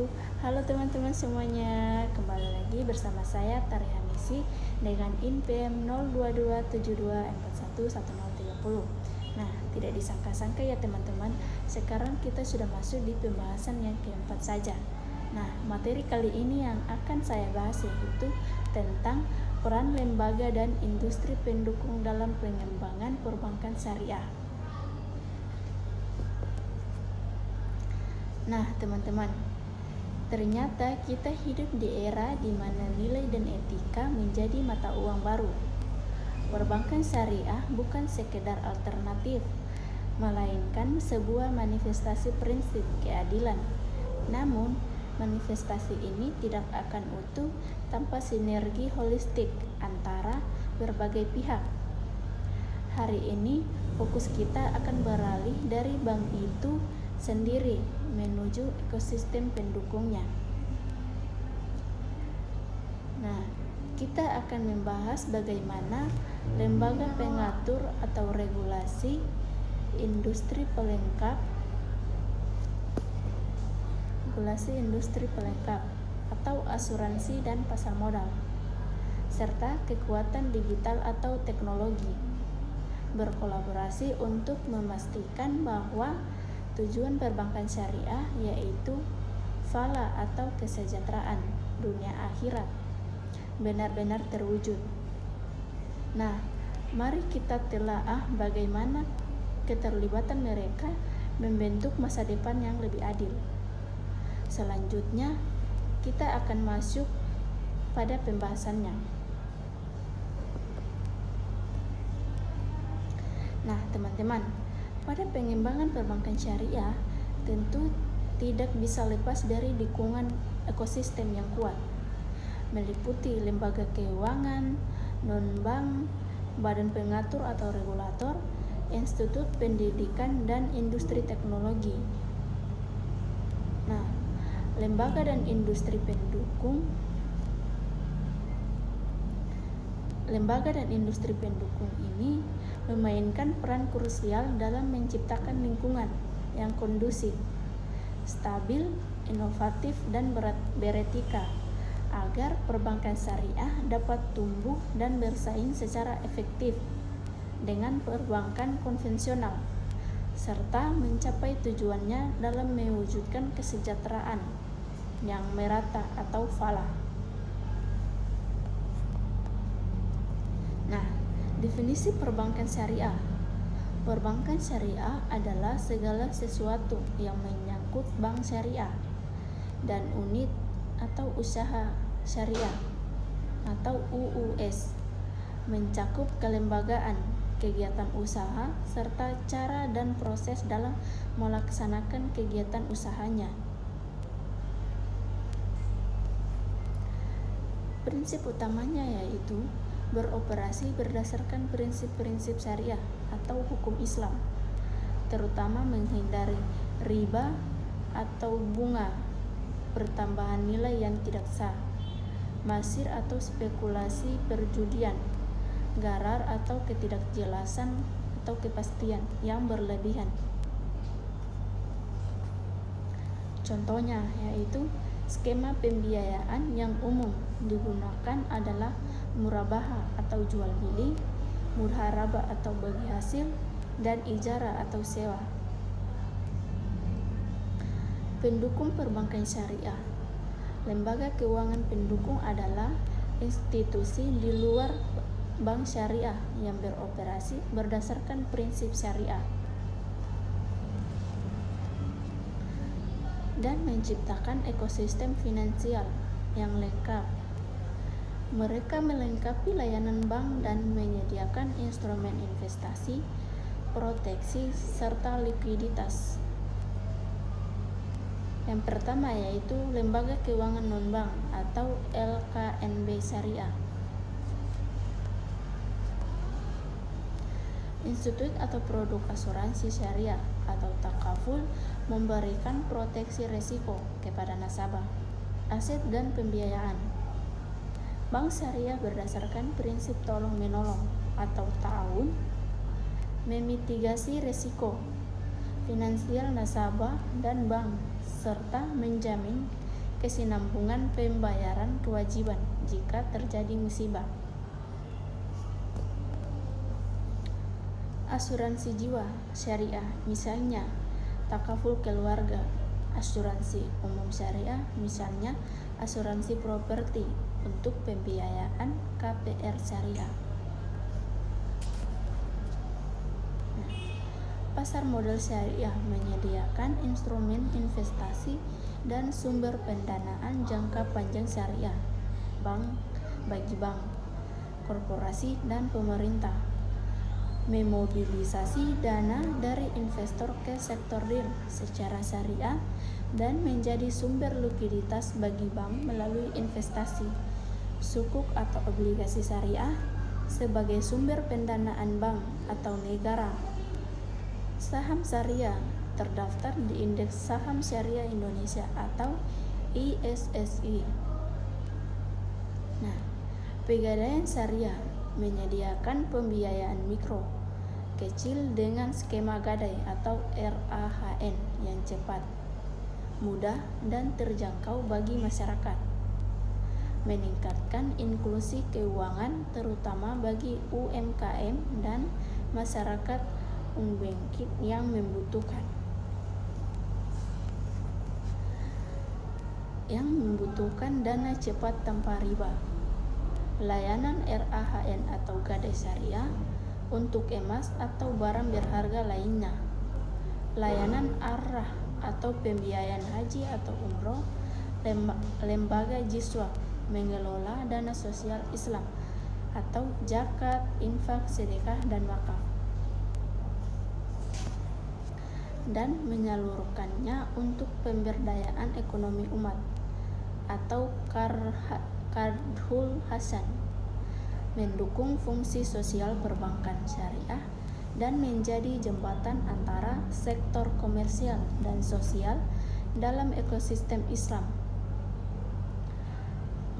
wabarakatuh. Halo teman-teman semuanya, kembali lagi bersama saya Tari Hanisi dengan IN PM 02272411030. Nah, tidak disangka-sangka ya teman-teman, sekarang kita sudah masuk di pembahasan yang keempat saja. Nah, materi kali ini yang akan saya bahas yaitu tentang peran lembaga dan industri pendukung dalam pengembangan perbankan syariah. Nah, teman-teman, ternyata kita hidup di era di mana nilai dan etika menjadi mata uang baru. Perbankan syariah bukan sekedar alternatif, melainkan sebuah manifestasi prinsip keadilan. Namun, manifestasi ini tidak akan utuh tanpa sinergi holistik antara berbagai pihak. Hari ini, fokus kita akan beralih dari bank itu sendiri menuju ekosistem pendukungnya. Nah, kita akan membahas bagaimana lembaga pengatur atau regulasi industri pelengkap atau asuransi dan pasar modal, serta kekuatan digital atau teknologi berkolaborasi untuk memastikan bahwa tujuan perbankan syariah yaitu falah atau kesejahteraan dunia akhirat benar-benar terwujud. Nah, mari kita telaah bagaimana keterlibatan mereka membentuk masa depan yang lebih adil. Selanjutnya, kita akan masuk pada pembahasannya. Nah, teman-teman, pada pengembangan perbankan syariah tentu tidak bisa lepas dari dukungan ekosistem yang kuat, meliputi lembaga keuangan, non-bank, badan pengatur atau regulator, institut pendidikan, dan industri teknologi. Nah, lembaga dan industri pendukung ini memainkan peran krusial dalam menciptakan lingkungan yang kondusif, stabil, inovatif, dan beretika agar perbankan syariah dapat tumbuh dan bersaing secara efektif dengan perbankan konvensional, serta mencapai tujuannya dalam mewujudkan kesejahteraan yang merata atau falah. Nah, definisi perbankan syariah. Perbankan syariah adalah segala sesuatu yang menyangkut bank syariah dan unit atau usaha syariah atau UUS, mencakup kelembagaan, kegiatan usaha, serta cara dan proses dalam melaksanakan kegiatan usahanya. Prinsip utamanya yaitu beroperasi berdasarkan prinsip-prinsip syariah atau hukum Islam, terutama menghindari riba atau bunga, pertambahan nilai yang tidak sah, masir atau spekulasi perjudian, gharar atau ketidakjelasan atau kepastian yang berlebihan. Contohnya yaitu skema pembiayaan yang umum digunakan adalah murabahah atau jual beli, mudharabah atau bagi hasil, dan ijarah atau sewa. Pendukung perbankan syariah. Lembaga keuangan pendukung adalah institusi di luar bank syariah yang beroperasi berdasarkan prinsip syariah dan menciptakan ekosistem finansial yang lengkap. Mereka melengkapi layanan bank dan menyediakan instrumen investasi, proteksi, serta likuiditas. Yang pertama yaitu lembaga keuangan non-bank atau LKNB syariah. Institut atau produk asuransi syariah atau takaful memberikan proteksi risiko kepada nasabah, aset, dan pembiayaan. Bank syariah berdasarkan prinsip tolong-menolong atau ta'awun memitigasi risiko finansial nasabah dan bank serta menjamin kesinambungan pembayaran kewajiban jika terjadi musibah. Asuransi jiwa syariah, misalnya takaful keluarga. Asuransi umum syariah, misalnya asuransi properti untuk pembiayaan KPR syariah. Pasar modal syariah menyediakan instrumen investasi dan sumber pendanaan jangka panjang syariah, bagi bank, korporasi, dan pemerintah. Memobilisasi dana dari investor ke sektor real secara syariah dan menjadi sumber likuiditas bagi bank melalui investasi sukuk atau obligasi syariah sebagai sumber pendanaan bank atau negara. Saham syariah terdaftar di Indeks Saham Syariah Indonesia atau ISSI. Pegadaian syariah menyediakan pembiayaan mikro, kecil dengan skema gadai atau RAHN yang cepat, mudah, dan terjangkau bagi masyarakat. Meningkatkan inklusi keuangan terutama bagi UMKM dan masyarakat unbangkit yang membutuhkan dana cepat tanpa riba. Layanan RAHN atau gadai syariah untuk emas atau barang berharga lainnya. Layanan arrah atau pembiayaan haji atau umroh. Lembaga Jiswa mengelola dana sosial Islam atau zakat, infak, sedekah, dan wakaf, dan menyalurkannya untuk pemberdayaan ekonomi umat atau Qardhul Hasan, mendukung fungsi sosial perbankan syariah dan menjadi jembatan antara sektor komersial dan sosial dalam ekosistem Islam.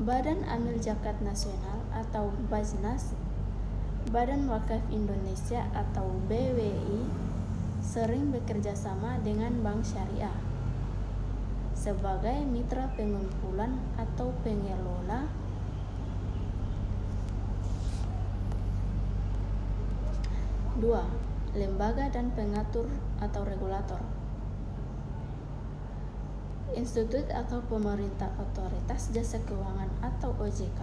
Badan Amil Zakat Nasional atau Bajnas, Badan Wakaf Indonesia atau BWI sering bekerja sama dengan bank syariah sebagai mitra pengumpulan atau pengelola Dua, lembaga dan pengatur atau regulator. Institut atau pemerintah otoritas jasa keuangan atau OJK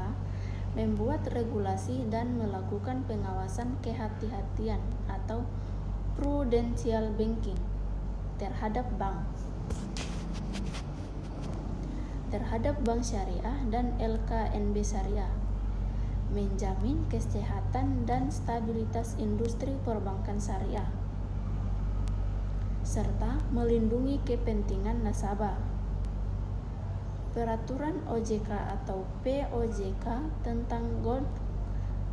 membuat regulasi dan melakukan pengawasan kehati-hatian atau prudential banking terhadap bank syariah dan LKNB syariah, menjamin kesehatan dan stabilitas industri perbankan syariah, serta melindungi kepentingan nasabah. Peraturan OJK atau POJK tentang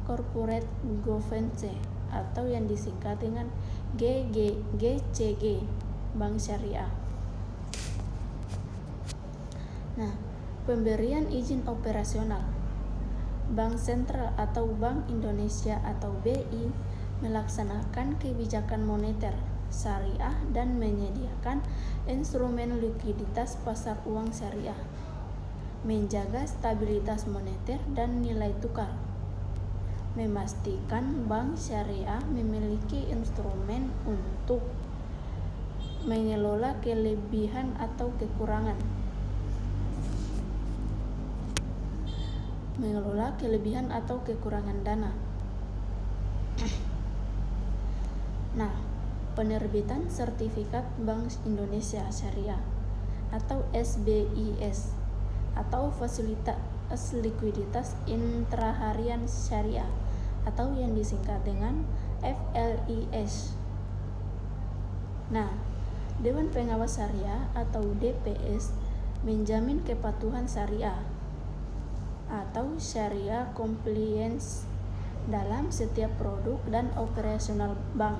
Corporate Governance atau yang disingkat dengan GCG Bank Syariah. Pemberian izin operasional. Bank Sentral atau Bank Indonesia atau BI melaksanakan kebijakan moneter syariah dan menyediakan instrumen likuiditas pasar uang syariah, menjaga stabilitas moneter dan nilai tukar, memastikan bank syariah memiliki instrumen untuk mengelola kelebihan atau kekurangan dana. Penerbitan Sertifikat Bank Indonesia Syariah atau SBIS atau Fasilitas Likuiditas Intraharian Syariah atau yang disingkat dengan FLIS. Dewan Pengawas Syariah atau DPS menjamin kepatuhan syariah atau syariah compliance dalam setiap produk dan operasional bank,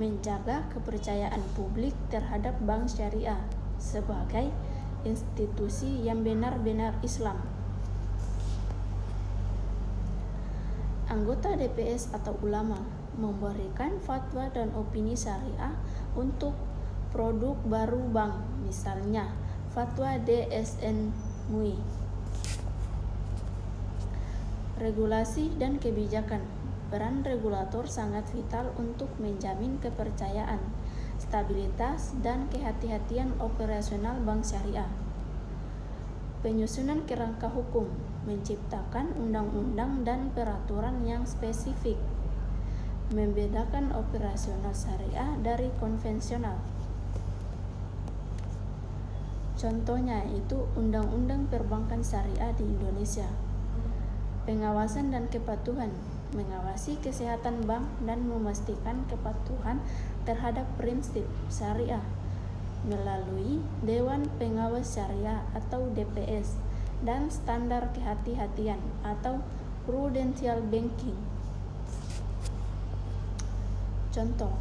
menjaga kepercayaan publik terhadap bank syariah sebagai institusi yang benar-benar Islam. Anggota DPS atau ulama memberikan fatwa dan opini syariah untuk produk baru bank, misalnya Fatwa DSN MUI. Regulasi dan kebijakan. Peran regulator sangat vital untuk menjamin kepercayaan, stabilitas, dan kehati-hatian operasional bank syariah. Penyusunan kerangka hukum menciptakan undang-undang dan peraturan yang spesifik, membedakan operasional syariah dari konvensional. Contohnya itu Undang-Undang Perbankan Syariah di Indonesia. Pengawasan dan kepatuhan, mengawasi kesehatan bank dan memastikan kepatuhan terhadap prinsip syariah melalui Dewan Pengawas Syariah atau DPS dan standar kehati-hatian atau prudential banking. Contoh,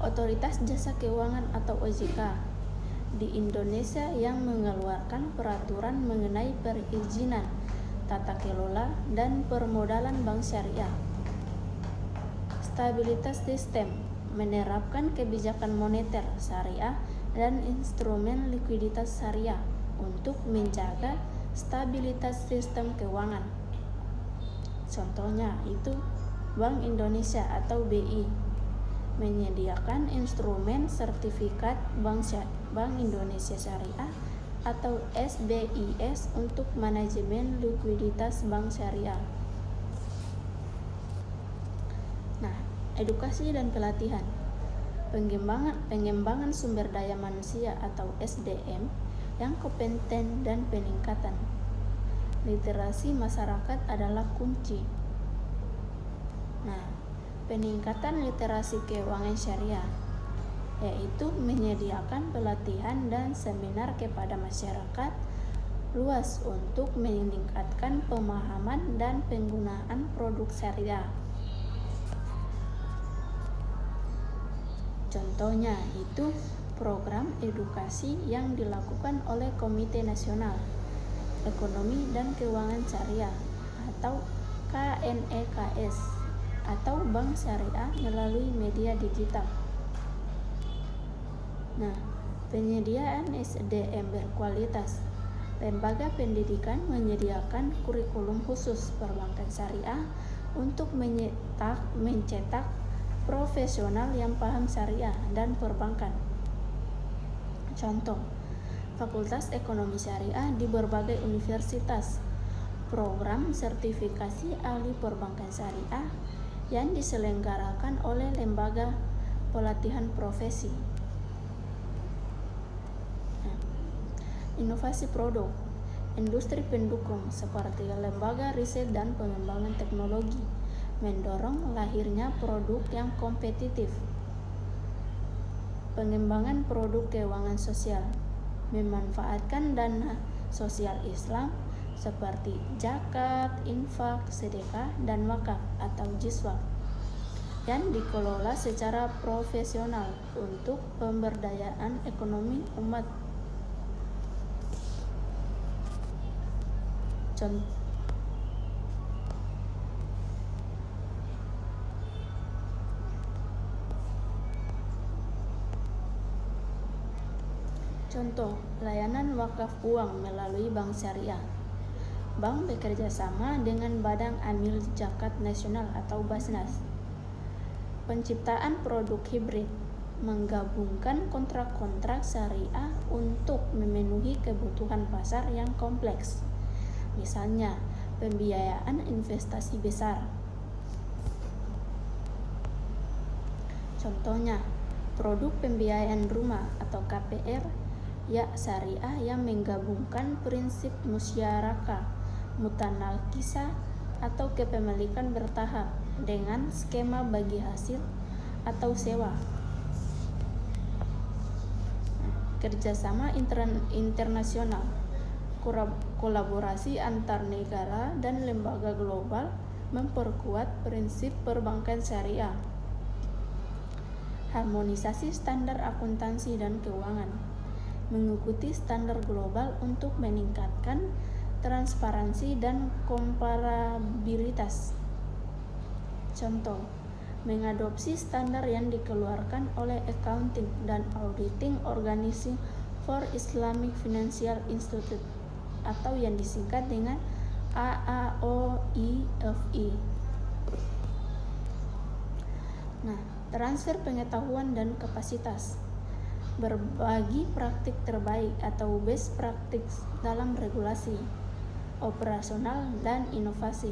Otoritas Jasa Keuangan atau OJK di Indonesia yang mengeluarkan peraturan mengenai perizinan, tata kelola, dan permodalan bank syariah. Stabilitas sistem, menerapkan kebijakan moneter syariah dan instrumen likuiditas syariah untuk menjaga stabilitas sistem keuangan. Contohnya itu Bank Indonesia atau BI menyediakan instrumen sertifikat Bank Indonesia Syariah atau SBIS untuk manajemen likuiditas bank syariah. Nah, edukasi dan pelatihan. Pengembangan sumber daya manusia atau SDM yang kompeten dan peningkatan literasi masyarakat adalah kunci. Nah, peningkatan literasi keuangan syariah yaitu menyediakan pelatihan dan seminar kepada masyarakat luas untuk meningkatkan pemahaman dan penggunaan produk syariah. Contohnya itu program edukasi yang dilakukan oleh Komite Nasional Ekonomi dan Keuangan Syariah atau KNEKS atau Bank Syariah melalui media digital. Nah, penyediaan SDM berkualitas. Lembaga pendidikan menyediakan kurikulum khusus perbankan syariah untuk mencetak profesional yang paham syariah dan perbankan. Contoh, Fakultas Ekonomi Syariah di berbagai universitas, program sertifikasi ahli perbankan syariah yang diselenggarakan oleh lembaga pelatihan profesi. Inovasi produk, industri pendukung seperti lembaga riset dan pengembangan teknologi mendorong lahirnya produk yang kompetitif. Pengembangan produk keuangan sosial, memanfaatkan dana sosial Islam seperti zakat, infak, sedekah, dan wakaf atau jiswah yang dikelola secara profesional untuk pemberdayaan ekonomi umat. Contoh, layanan wakaf uang melalui bank syariah. Bank bekerja sama dengan Badan Amil Zakat Nasional atau Basnas. Penciptaan produk hibrid, menggabungkan kontrak-kontrak syariah untuk memenuhi kebutuhan pasar yang kompleks. Misalnya, pembiayaan investasi besar. Contohnya, produk pembiayaan rumah atau KPR ya syariah yang menggabungkan prinsip musyarakah, mutanakisah atau kepemilikan bertahap dengan skema bagi hasil atau sewa. Kerjasama internasional, kolaborasi antar negara dan lembaga global memperkuat prinsip perbankan syariah. Harmonisasi standar akuntansi dan keuangan, mengikuti standar global untuk meningkatkan transparansi dan komparabilitas. Contoh, mengadopsi standar yang dikeluarkan oleh accounting dan auditing for Islamic Financial Institute atau yang disingkat dengan AAOIFI. Nah, transfer pengetahuan dan kapasitas, berbagi praktik terbaik atau best practice dalam regulasi, operasional, dan inovasi.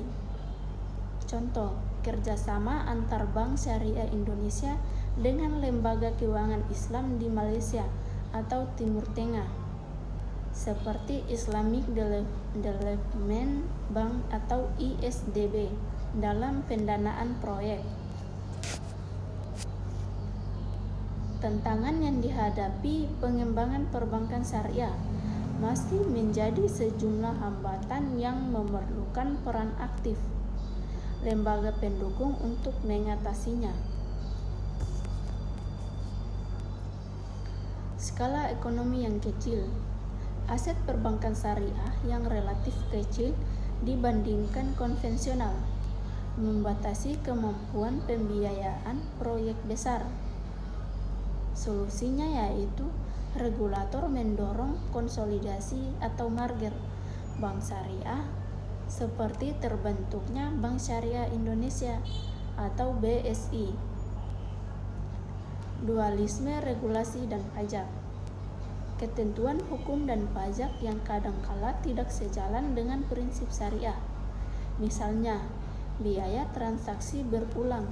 Contoh, kerjasama antar Bank Syariah Indonesia dengan lembaga keuangan Islam di Malaysia atau Timur Tengah, seperti Islamic Development Bank atau ISDB dalam pendanaan proyek. Tantangan yang dihadapi pengembangan perbankan syariah masih menjadi sejumlah hambatan yang memerlukan peran aktif lembaga pendukung untuk mengatasinya. Skala ekonomi yang kecil, aset perbankan syariah yang relatif kecil dibandingkan konvensional, membatasi kemampuan pembiayaan proyek besar. Solusinya yaitu regulator mendorong konsolidasi atau merger bank syariah seperti terbentuknya Bank Syariah Indonesia atau BSI. Dualisme regulasi dan pajak, ketentuan hukum dan pajak yang kadangkala tidak sejalan dengan prinsip syariah. Misalnya, biaya transaksi berulang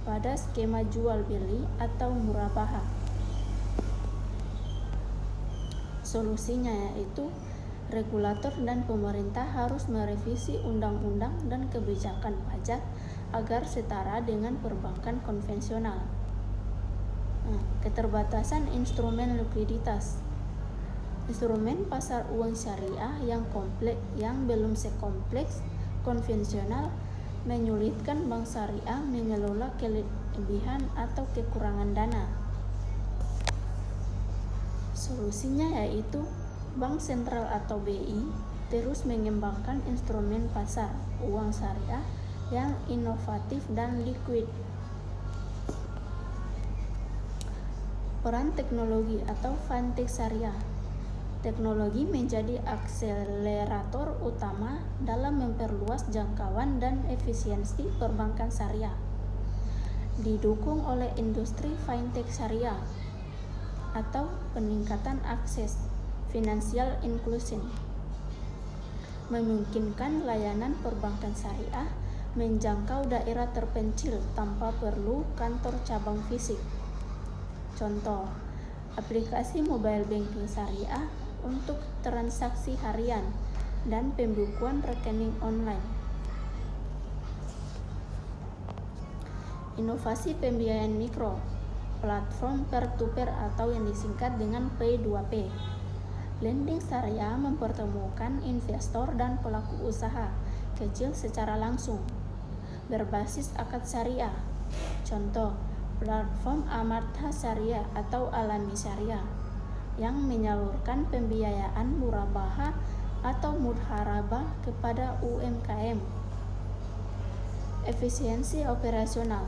pada skema jual beli atau murabahah. Solusinya yaitu regulator dan pemerintah harus merevisi undang-undang dan kebijakan pajak agar setara dengan perbankan konvensional. Keterbatasan instrumen likuiditas. Instrumen pasar uang syariah yang belum sekompleks konvensional menyulitkan bank syariah mengelola kelebihan atau kekurangan dana. Solusinya yaitu Bank Sentral atau BI terus mengembangkan instrumen pasar uang syariah yang inovatif dan liquid. Peran teknologi atau fintech syariah. Teknologi menjadi akselerator utama dalam memperluas jangkauan dan efisiensi perbankan syariah. Didukung oleh industri fintech syariah atau peningkatan akses financial inclusion, memungkinkan layanan perbankan syariah menjangkau daerah terpencil tanpa perlu kantor cabang fisik. Contoh, aplikasi mobile banking syariah untuk transaksi harian dan pembukuan rekening online. Inovasi pembiayaan mikro, platform peer-to-peer atau yang disingkat dengan P2P. Lending syariah mempertemukan investor dan pelaku usaha kecil secara langsung, berbasis akad syariah. Contoh, platform Amartha Syariah atau Alami Syariah yang menyalurkan pembiayaan murabahah atau mudharabah kepada UMKM. Efisiensi operasional,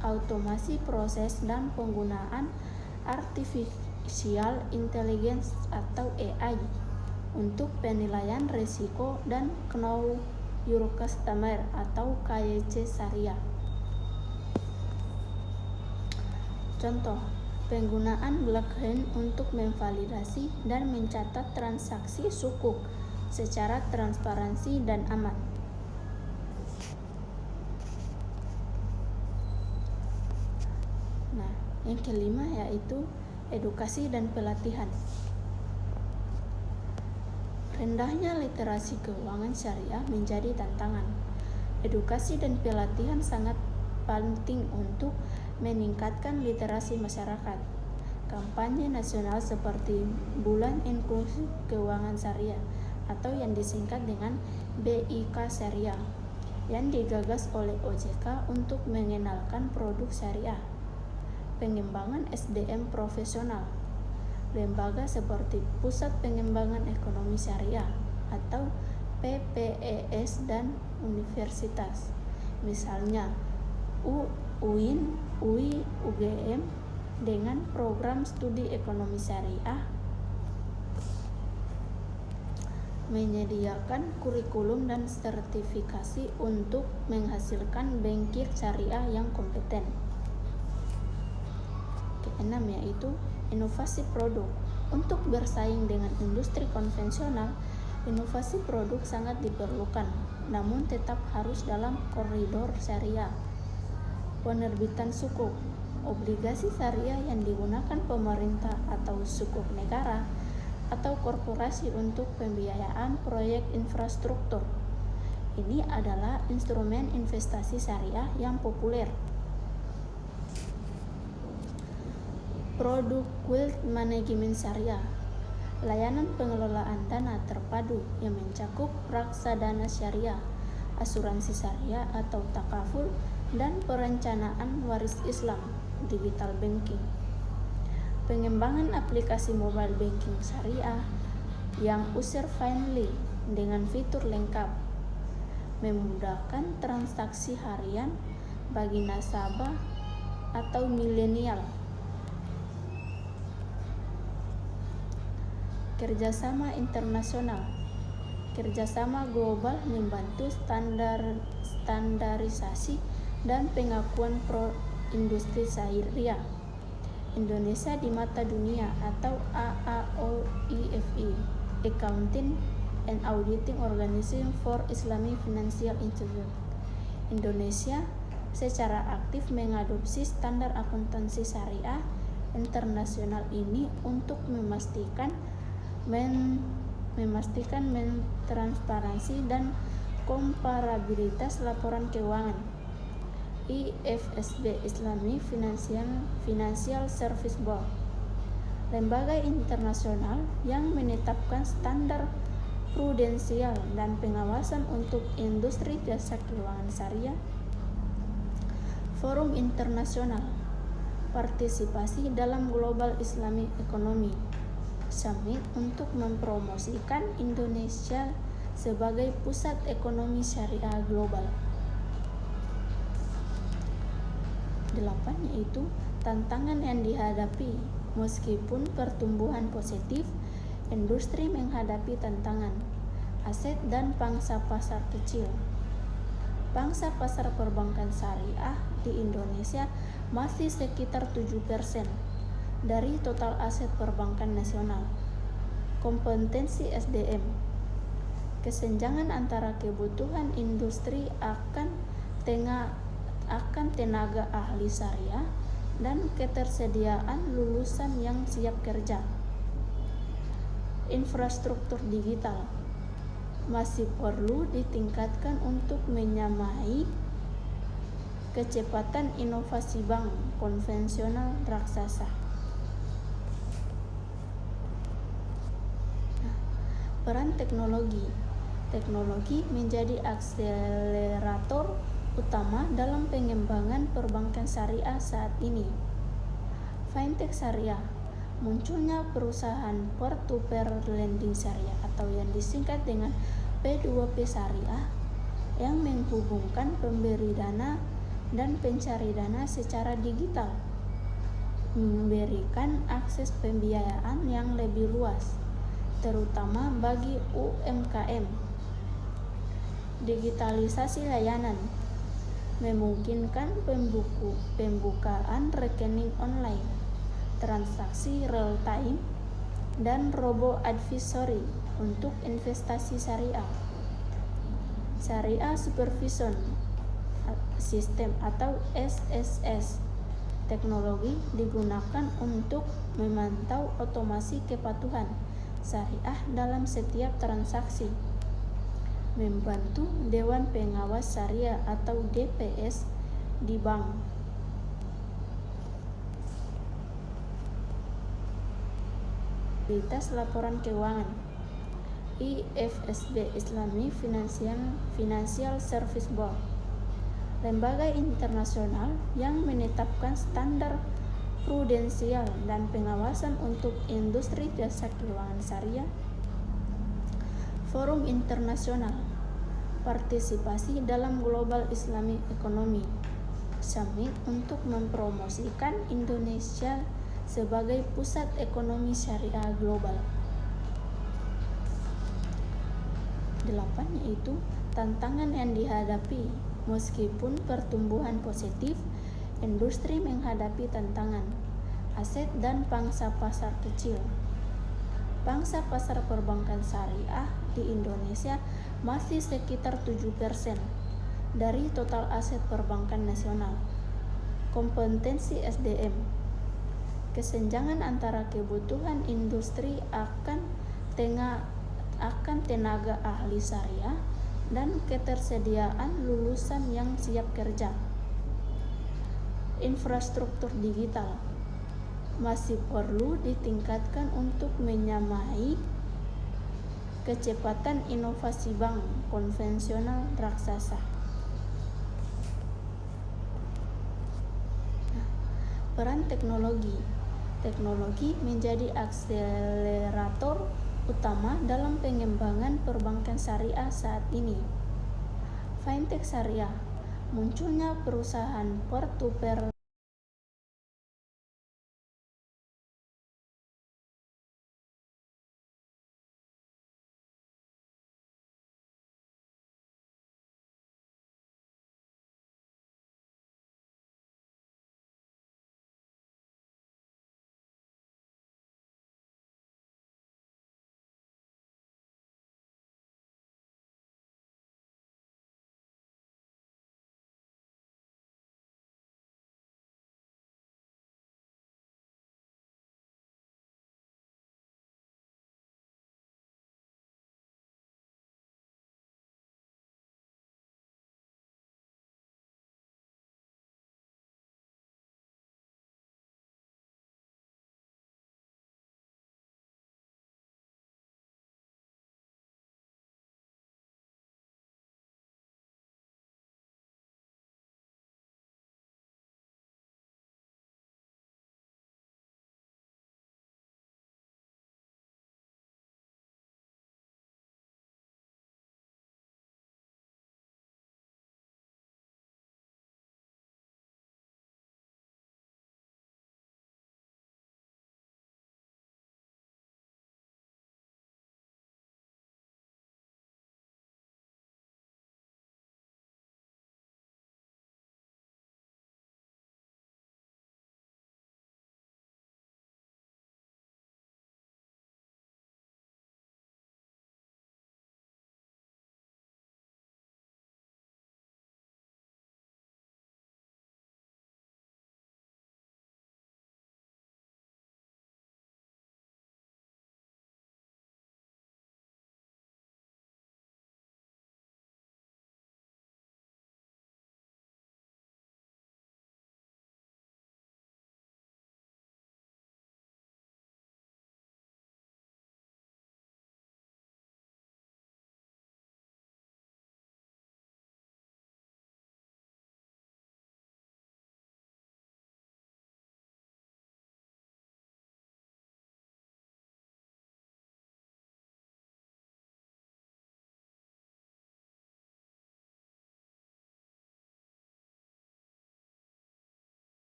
automasi proses dan penggunaan artificial intelligence atau AI untuk penilaian risiko dan know your customer atau KYC syariah. Contoh, penggunaan blockchain untuk memvalidasi dan mencatat transaksi sukuk secara transparansi dan aman. Nah, yang kelima yaitu edukasi dan pelatihan. Rendahnya literasi keuangan syariah menjadi tantangan. Edukasi dan pelatihan sangat penting untuk meningkatkan literasi masyarakat. Kampanye nasional seperti Bulan Inklusi Keuangan Syariah atau yang disingkat dengan BIK Syariah yang digagas oleh OJK untuk mengenalkan produk syariah. Pengembangan SDM profesional. Lembaga seperti Pusat Pengembangan Ekonomi Syariah atau PPES dan universitas, misalnya UIN, UI, UGM dengan program studi ekonomi syariah menyediakan kurikulum dan sertifikasi untuk menghasilkan bankir syariah yang kompeten. Keenam yaitu inovasi produk. Untuk bersaing dengan industri konvensional, inovasi produk sangat diperlukan, namun tetap harus dalam koridor syariah. Penerbitan sukuk, obligasi syariah yang digunakan pemerintah atau sukuk negara atau korporasi untuk pembiayaan proyek infrastruktur. Ini adalah instrumen investasi syariah yang populer. Produk wealth management syariah, layanan pengelolaan dana terpadu yang mencakup reksadana syariah, asuransi syariah atau takaful, dan perencanaan waris Islam, digital banking. Pengembangan aplikasi mobile banking syariah yang user-friendly dengan fitur lengkap, memudahkan transaksi harian bagi nasabah atau milenial. Kerjasama internasional. Kerjasama global membantu standarisasi dan pengakuan pro-industri syariah Indonesia di mata dunia atau AAOIFI, Accounting and Auditing Organization for Islamic Financial Institutions. Indonesia secara aktif mengadopsi standar akuntansi syariah internasional ini untuk memastikan transparansi dan komparabilitas laporan keuangan. IFSB, Islamic Financial Service Board, lembaga internasional yang menetapkan standar prudensial dan pengawasan untuk industri jasa keuangan syariah. Forum internasional, partisipasi dalam Global Islamic Economy Summit untuk mempromosikan Indonesia sebagai pusat ekonomi syariah global. 8 yaitu tantangan yang dihadapi. Meskipun pertumbuhan positif, industri menghadapi tantangan, aset dan pangsa pasar kecil. Pangsa pasar perbankan syariah di Indonesia masih sekitar 7% dari total aset perbankan nasional. Kompetensi SDM, kesenjangan antara kebutuhan industri akan tenaga ahli syariah dan ketersediaan lulusan yang siap kerja. Infrastruktur digital masih perlu ditingkatkan untuk menyamai kecepatan inovasi bank konvensional raksasa. Peran teknologi. Teknologi menjadi akselerator utama dalam pengembangan perbankan syariah saat ini. Fintech syariah, munculnya perusahaan peer-to-peer lending syariah atau yang disingkat dengan P2P syariah yang menghubungkan pemberi dana dan pencari dana secara digital, memberikan akses pembiayaan yang lebih luas, terutama bagi UMKM. Digitalisasi layanan memungkinkan pembukaan rekening online, transaksi real time, dan robo advisory untuk investasi syariah. Syariah Supervision System atau SSS teknologi digunakan untuk memantau otomasi kepatuhan syariah dalam setiap transaksi, membantu Dewan Pengawas Syariah atau DPS di bank. Kualitas laporan keuangan. IFSB, Islamic Financial Service Board, lembaga internasional yang menetapkan standar prudensial dan pengawasan untuk industri jasa keuangan syariah. Forum internasional, partisipasi dalam Global Islamic Economy Summit untuk mempromosikan Indonesia sebagai pusat ekonomi syariah global. 8 yaitu tantangan yang dihadapi. Meskipun pertumbuhan positif, industri menghadapi tantangan aset dan pangsa pasar kecil. Pangsa pasar perbankan syariah di Indonesia masih sekitar 7% dari total aset perbankan nasional. Kompetensi SDM. Kesenjangan antara kebutuhan industri akan tenaga ahli syariah dan ketersediaan lulusan yang siap kerja. Infrastruktur digital masih perlu ditingkatkan untuk menyamai kecepatan inovasi bank konvensional raksasa. Peran teknologi. Teknologi menjadi akselerator utama dalam pengembangan perbankan syariah saat ini. Fintech syariah. Munculnya perusahaan peer-to-peer